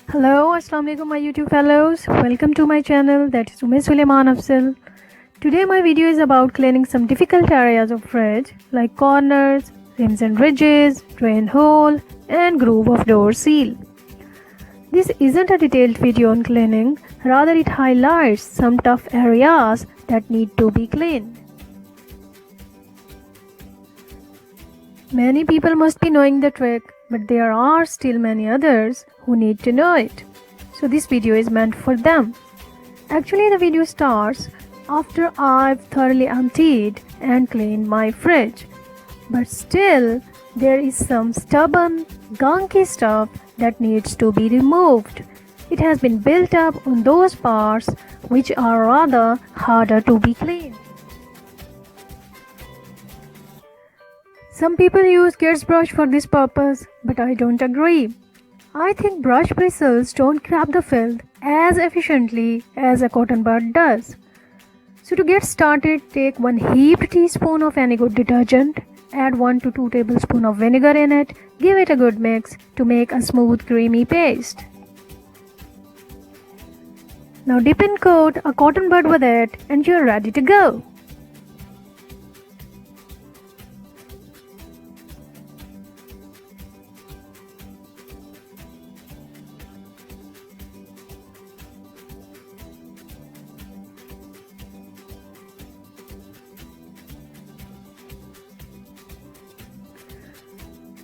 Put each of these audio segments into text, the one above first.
Hello, Assalamu alaikum my YouTube fellows. Welcome to my channel, that is Ume Suleiman Afzal. Today my video is about cleaning some difficult areas of fridge like corners, rims and ridges, drain hole and groove of door seal. This isn't a detailed video on cleaning, rather it highlights some tough areas that need to be cleaned. Many people must be knowing the trick, but there are still many others who need to know it. So this video is meant for them. Actually, the video starts after I've thoroughly emptied and cleaned my fridge. But still, there is some stubborn, gunky stuff that needs to be removed. It has been built up on those parts which are rather harder to be cleaned. Some people use kids' brush for this purpose, but I don't agree. I think brush bristles don't grab the filth as efficiently as a cotton bud does. So to get started, take 1 heaped teaspoon of any good detergent, add 1 to 2 tablespoons of vinegar in it, give it a good mix to make a smooth creamy paste. Now dip and coat a cotton bud with it and you're ready to go.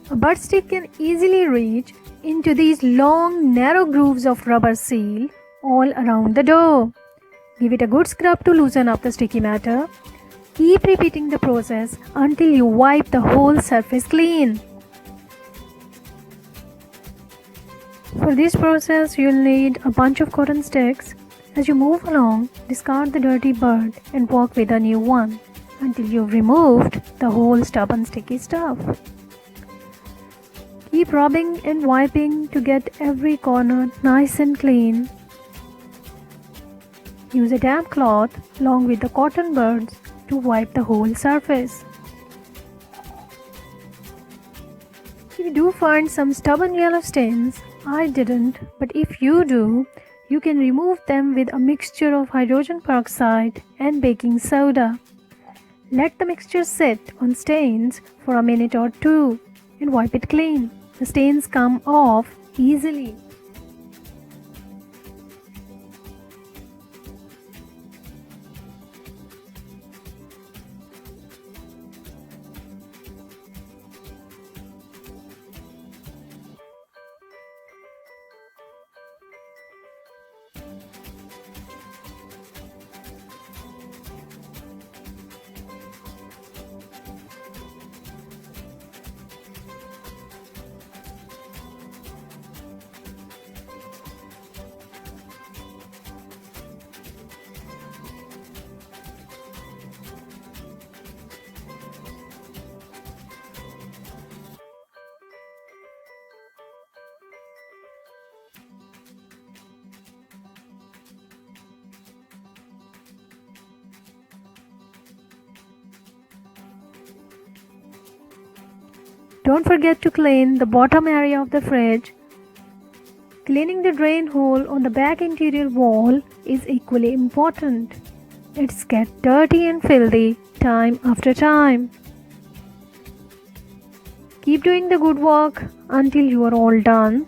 A bud stick can easily reach into these long, narrow grooves of rubber seal all around the door. Give it a good scrub to loosen up the sticky matter. Keep repeating the process until you wipe the whole surface clean. For this process, you'll need a bunch of cotton sticks. As you move along, discard the dirty bud and work with a new one until you've removed the whole stubborn sticky stuff. Keep rubbing and wiping to get every corner nice and clean. Use a damp cloth along with the cotton buds to wipe the whole surface. If you do find some stubborn yellow stains, I didn't, but if you do, you can remove them with a mixture of hydrogen peroxide and baking soda. Let the mixture sit on stains for a minute or two and wipe it clean. The stains come off easily. Don't forget to clean the bottom area of the fridge. Cleaning the drain hole on the back interior wall is equally important. It's get dirty and filthy time after time. Keep doing the good work until you are all done.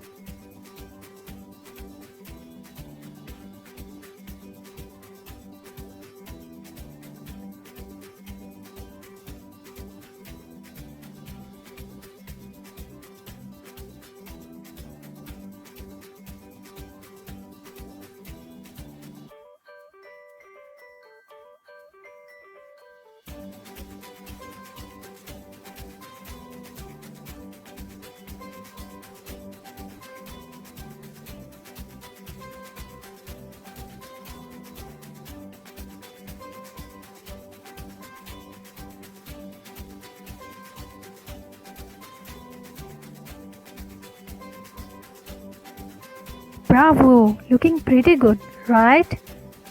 Bravo! Looking pretty good, right?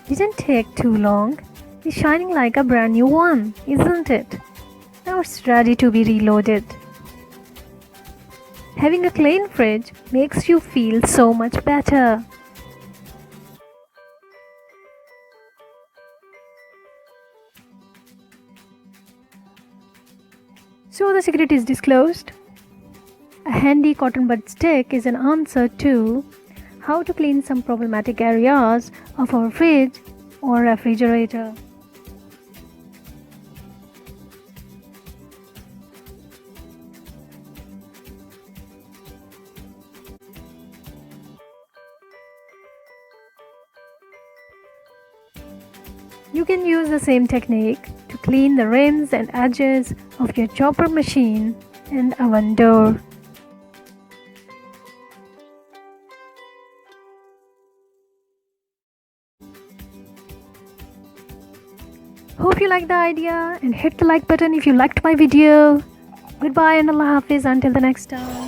Didn't take too long. It's shining like a brand new one, isn't it? Now it's ready to be reloaded. Having a clean fridge makes you feel so much better. So the secret is disclosed. A handy cotton bud stick is an answer to how to clean some problematic areas of our fridge or refrigerator. You can use the same technique to clean the rims and edges of your chopper machine and oven door. Hope you liked the idea and hit the like button if you liked my video. Goodbye and Allah Hafiz until the next time.